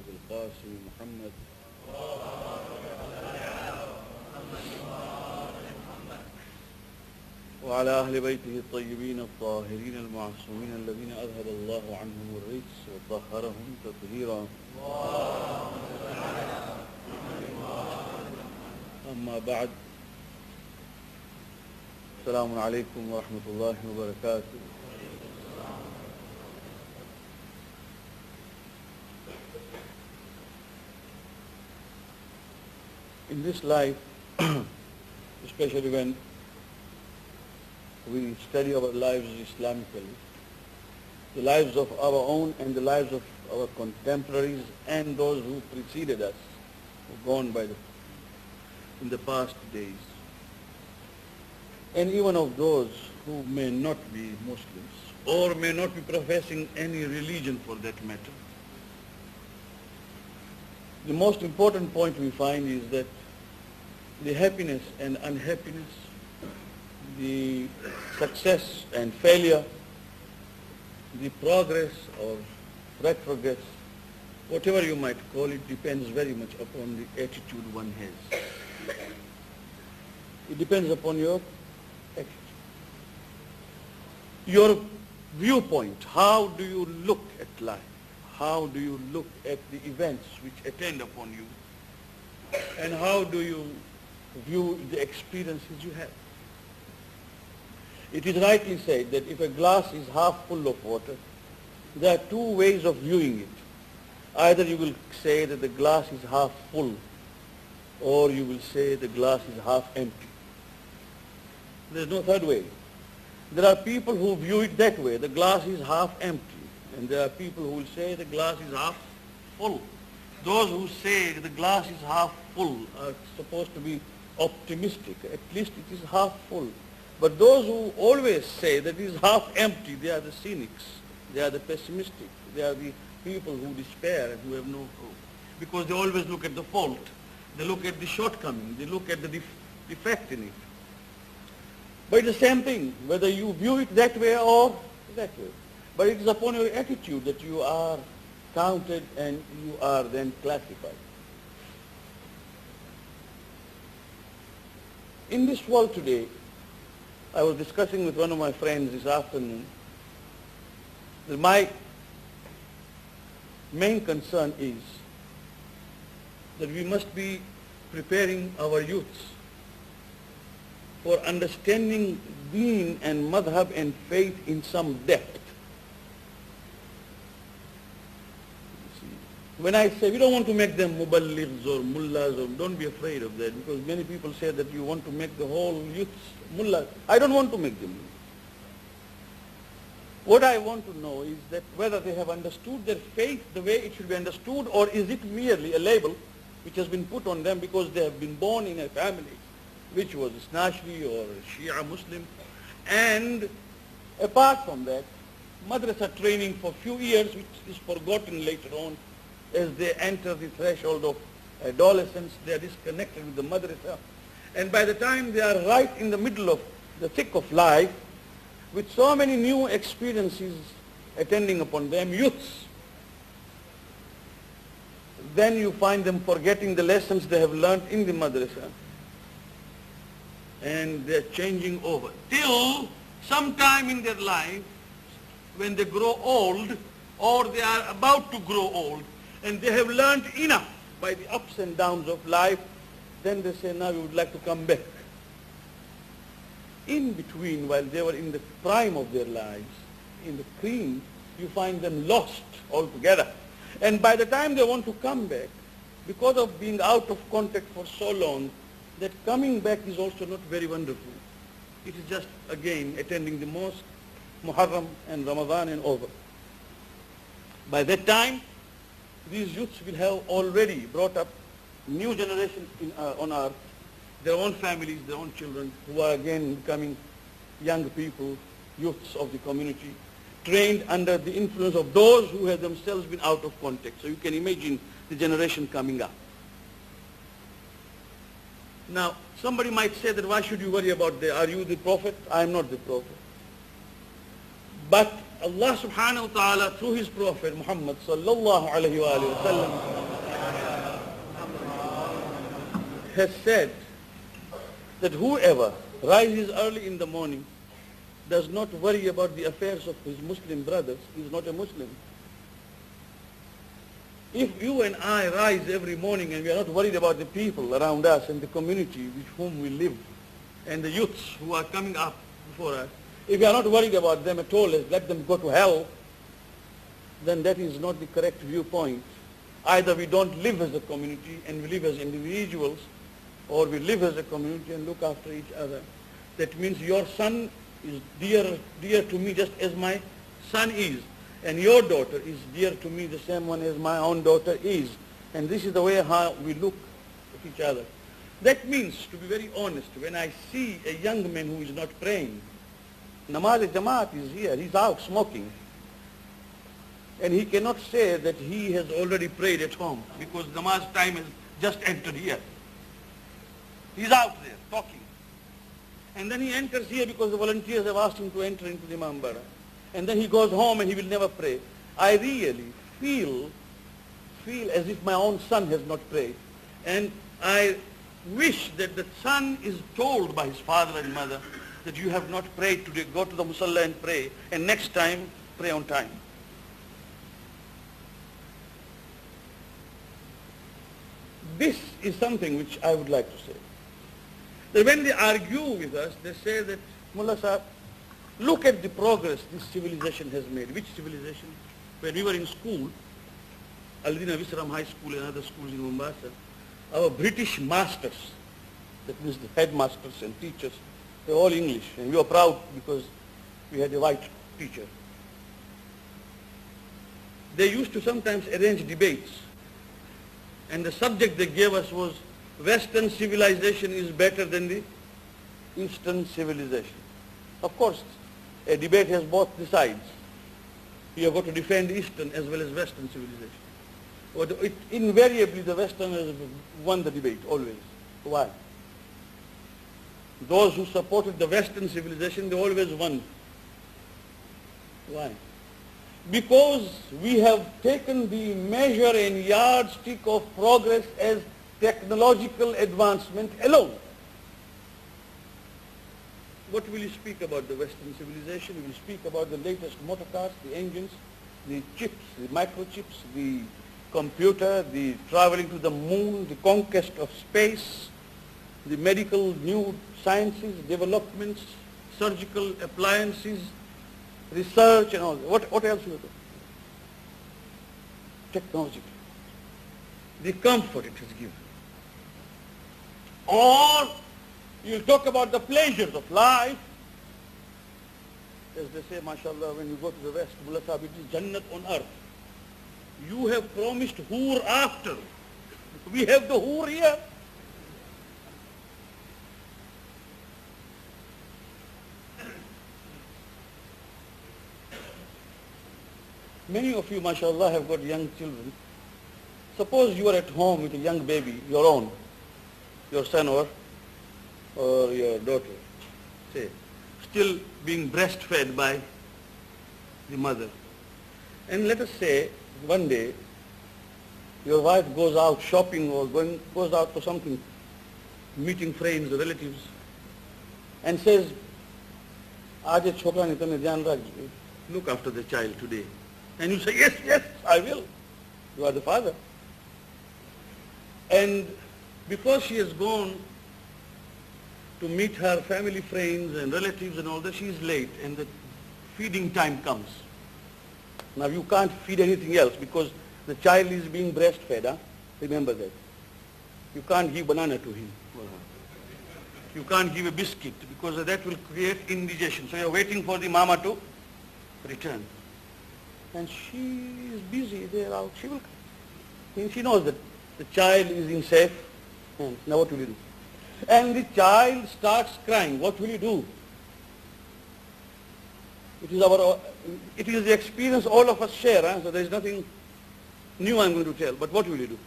أبي القاسم محمد وعلى أهل بيته الطيبين الطاهرين المعصومين الذين أذهب الله عنهم الرجس وطهرهم تطهيرا. أما بعد، السلام عليكم ورحمة الله وبركاته. In this life, especially when we study our lives Islamically, the lives of our own and the lives of our contemporaries and those who preceded us, who gone by in the past days, and even of those who may not be Muslims or may not be professing any religion for that matter. The most important point we find is that the happiness and unhappiness, the success and failure, the progress or retrogress, whatever you might call it, depends very much upon the attitude one has. It depends upon your attitude. Your viewpoint, how do you look at life? How do you look at the events which attend upon you? And how do you view the experiences you have? It is rightly said that if a glass is half full of water, there are two ways of viewing it. Either you will say that the glass is half full, or you will say the glass is half empty. There is no third way. There are people who view it that way, the glass is half empty. And there are people who will say the glass is half full. Those who say the glass is half full are supposed to be optimistic. At least it is half full. But those who always say that it is half empty, they are the cynics. They are the pessimistic. They are the people who despair and who have no hope. Because they always look at the fault. They look at the shortcoming. They look at the defect in it. But it's the same thing, whether you view it that way or that way. But it is upon your attitude that you are counted and you are then classified. In this world today, I was discussing with one of my friends this afternoon that my main concern is that we must be preparing our youths for understanding deen and madhab and faith in some depth. When I say we don't want to make them muballighs or mullahs, or don't be afraid of that, because many people say that you want to make the whole youths mullahs. I don't want to make them mullahs. What I want to know is that whether they have understood their faith the way it should be understood, or is it merely a label which has been put on them because they have been born in a family which was Isnashri or Shia Muslim, and apart from that, madrasa training for few years which is forgotten later on. As they enter the threshold of adolescence, they are disconnected with the madrasa. And by the time they are right in the middle of the thick of life, with so many new experiences attending upon them, youths, then you find them forgetting the lessons they have learned in the madrasa. And they're changing over. Till sometime in their life, when they grow old, or they are about to grow old, and they have learned enough by the ups and downs of life, then they say, now we would like to come back. In between, while they were in the prime of their lives, in the cream, you find them lost altogether. And by the time they want to come back, because of being out of contact for so long, that coming back is also not very wonderful. It is just, again, attending the mosque, Muharram and Ramadan and over. By that time, these youths will have already brought up new generation on earth, their own families, their own children, who are again becoming young people, youths of the community, trained under the influence of those who have themselves been out of contact. So you can imagine the generation coming up. Now, somebody might say that why should you worry about are you the prophet? I am not the prophet. But Allah subhanahu wa ta'ala through his Prophet Muhammad sallallahu alayhi wa sallam has said that whoever rises early in the morning, does not worry about the affairs of his Muslim brothers, is not a Muslim. If you and I rise every morning and we are not worried about the people around us and the community with whom we live and the youths who are coming up before us, if we are not worried about them at all, let them go to hell, then that is not the correct viewpoint. Either we don't live as a community and we live as individuals, or we live as a community and look after each other. That means your son is dear to me just as my son is, and your daughter is dear to me the same one as my own daughter is. And this is the way how we look at each other. That means, to be very honest, when I see a young man who is not praying, Namaz Jamaat is here, he's out smoking, and he cannot say that he has already prayed at home because Namaz time has just entered here. He's out there talking. And then he enters here because the volunteers have asked him to enter into the Mambara. And then he goes home and he will never pray. I really feel as if my own son has not prayed. And I wish that the son is told by his father and mother that you have not prayed today, go to the Musalla and pray, and next time, pray on time. This is something which I would like to say. That when they argue with us, they say that, Mullah Sahib, look at the progress this civilization has made. Which civilization? When we were in school, Al-Dina Visram High School and other schools in Mombasa, our British masters, that means the headmasters and teachers, they were all English. And we were proud because we had a white teacher. They used to sometimes arrange debates. And the subject they gave us was, Western civilization is better than the Eastern civilization. Of course, a debate has both the sides. You have got to defend Eastern as well as Western civilization. But invariably, the Westerners won the debate, always. Why? Those who supported the Western civilization, they always won. Why? Because we have taken the measure and yardstick of progress as technological advancement alone. What will you speak about the Western civilization? We will speak about the latest motor cars, the engines, the chips, the microchips, the computer, the traveling to the moon, the conquest of space, the medical new sciences, developments, surgical appliances, research and all that. What else will you do? Technology. The comfort it has given. Or you'll talk about the pleasures of life. As they say, mashallah, when you go to the West, Mullah Sahib, it is Jannat on earth. You have promised Hoor after. We have the Hoor here. Many of you, mashallah, have got young children. Suppose you are at home with a young baby, your own, your son or your daughter, say, still being breastfed by the mother. And let us say, one day, your wife goes out shopping or goes out for something, meeting friends or relatives, and says, "Aaj chokra ne tumhe dhyan rakh, look after the child today." And you say, "Yes, yes, I will." You are the father. And because she has gone to meet her family friends and relatives and all that, she is late and the feeding time comes. Now you can't feed anything else because the child is being breastfed. Huh? Remember that. You can't give banana to him. You can't give a biscuit because that will create indigestion. So you're waiting for the mama to return. And she is busy there out. She will come. She knows that the child is in safe hands. Now what will you do? And the child starts crying. What will you do? It is the experience all of us share. Huh? So there is nothing new I'm going to tell. But what will you do?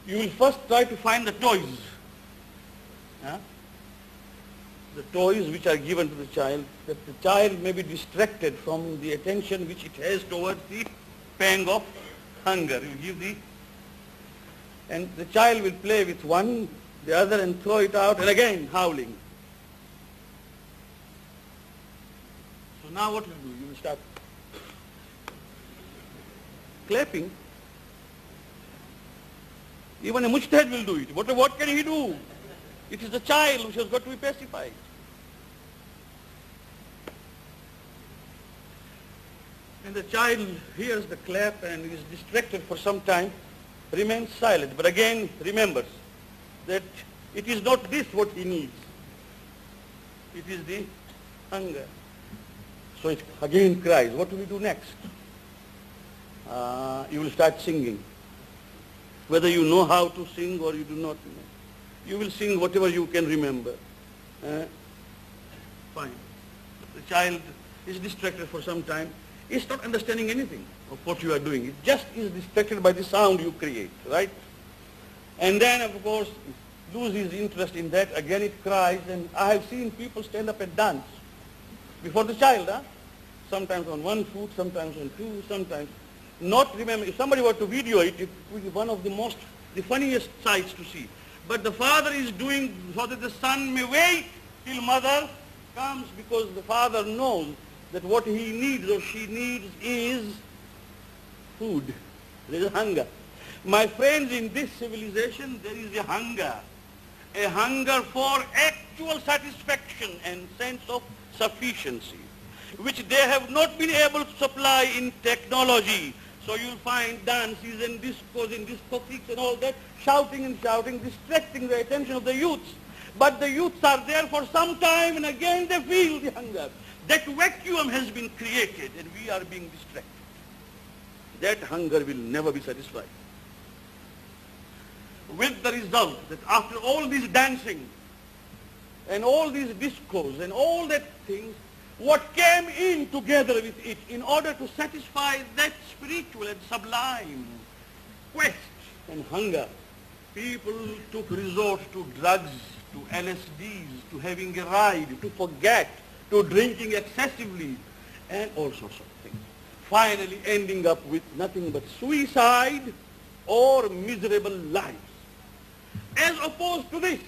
You will first try to find the toys. Huh? the toys which are given to the child, that the child may be distracted from the attention which it has towards the pang of hunger. You give the, and the child will play with one, the other, and throw it out, and again howling. So now what will you do? You will start clapping. Even a mujtahid will do it. What can he do? It is the child which has got to be pacified. And the child hears the clap and is distracted for some time, remains silent, but again remembers that it is not this what he needs. It is the hunger. So it again cries. What do we do next? You will start singing. Whether you know how to sing or you do not know. You will sing whatever you can remember. Fine. The child is distracted for some time. He's not understanding anything of what you are doing. It just is distracted by the sound you create, right? And then, of course, loses interest in that. Again it cries, and I have seen people stand up and dance before the child. Sometimes on one foot, sometimes on two, sometimes not remember. If somebody were to video it, it would be one of the funniest sights to see. But the father is doing so that the son may wait till mother comes, because the father knows that what he needs or she needs is food. There is hunger. My friends, in this civilization there is a hunger for actual satisfaction and sense of sufficiency, which they have not been able to supply in technology. So you'll find dances and discos and discotheques and all that, shouting and shouting, distracting the attention of the youths. But the youths are there for some time, and again they feel the hunger. That vacuum has been created, and we are being distracted. That hunger will never be satisfied. With the result that after all this dancing and all these discos and all that things, what came in together with it in order to satisfy that spiritual and sublime quest and hunger, people took resort to drugs, to LSDs, to having a ride, to forget, to drinking excessively, and all sorts of things. Finally ending up with nothing but suicide or miserable lives. As opposed to this,